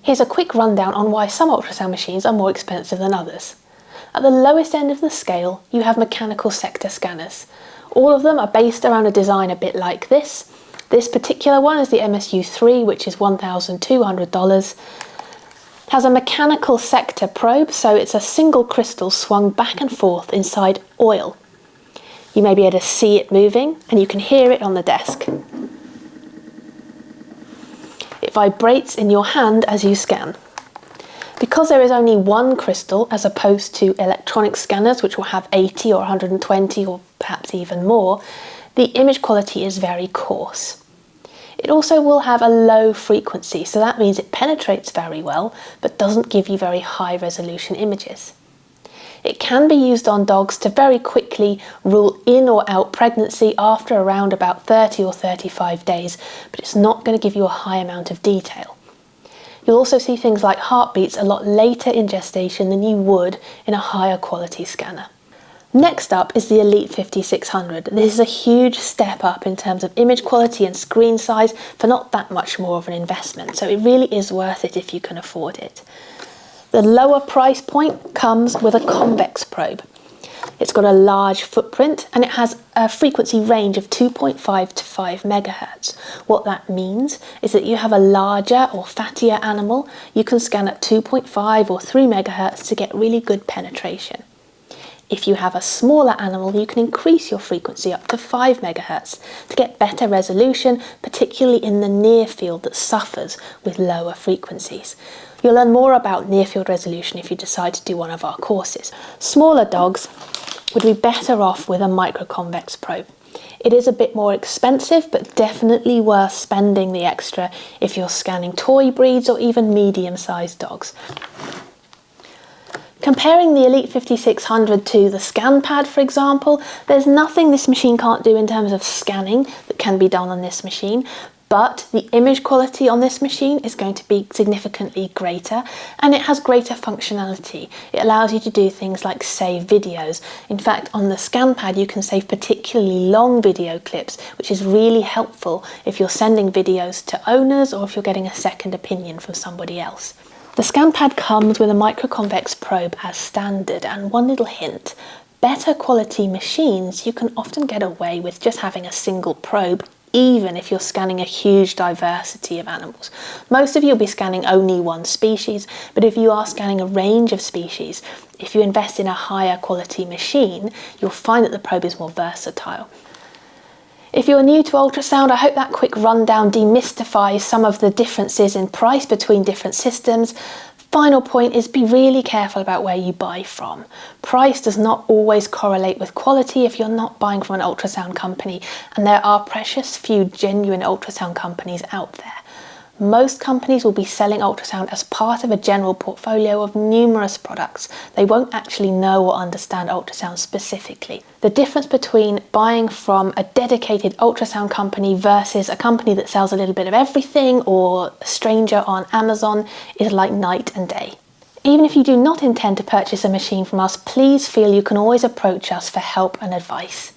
Here's a quick rundown on why some ultrasound machines are more expensive than others. At the lowest end of the scale, you have mechanical sector scanners. All of them are based around a design a bit like this. This particular one is the MSU3, which is $1,200. Has a mechanical sector probe, so it's a single crystal swung back and forth inside oil. You may be able to see it moving, and you can hear it on the desk. It vibrates in your hand as you scan. Because there is only one crystal, as opposed to electronic scanners which will have 80 or 120 or perhaps even more, the image quality is very coarse. It also will have a low frequency, so that means it penetrates very well but doesn't give you very high resolution images. It can be used on dogs to very quickly rule in or out pregnancy after around about 30 or 35 days, but it's not going to give you a high amount of detail. You'll also see things like heartbeats a lot later in gestation than you would in a higher quality scanner. Next up is the Elite 5600. This is a huge step up in terms of image quality and screen size for not that much more of an investment, so it really is worth it if you can afford it. The lower price point comes with a convex probe. It's got a large footprint and it has a frequency range of 2.5 to 5 megahertz. What that means is that you have a larger or fattier animal, you can scan at 2.5 or 3 megahertz to get really good penetration. If you have a smaller animal, you can increase your frequency up to 5 megahertz to get better resolution, particularly in the near field that suffers with lower frequencies. You'll learn more about near field resolution if you decide to do one of our courses. Smaller dogs would be better off with a microconvex probe. It is a bit more expensive, but definitely worth spending the extra if you're scanning toy breeds or even medium-sized dogs. Comparing the Elite 5600 to the ScanPad, for example, there's nothing this machine can't do in terms of scanning that can be done on this machine, but the image quality on this machine is going to be significantly greater, and it has greater functionality. It allows you to do things like save videos. In fact, on the ScanPad you can save particularly long video clips, which is really helpful if you're sending videos to owners or if you're getting a second opinion from somebody else. The ScanPad comes with a microconvex probe as standard, and one little hint: better quality machines you can often get away with just having a single probe, even if you're scanning a huge diversity of animals. Most of you will be scanning only one species, but if you are scanning a range of species, if you invest in a higher quality machine, you'll find that the probe is more versatile. If you're new to ultrasound, I hope that quick rundown demystifies some of the differences in price between different systems. Final point is be really careful about where you buy from. Price does not always correlate with quality if you're not buying from an ultrasound company, and there are precious few genuine ultrasound companies out there. Most companies will be selling ultrasound as part of a general portfolio of numerous products. They won't actually know or understand ultrasound specifically. The difference between buying from a dedicated ultrasound company versus a company that sells a little bit of everything or a stranger on Amazon is like night and day. Even if you do not intend to purchase a machine from us, please feel you can always approach us for help and advice.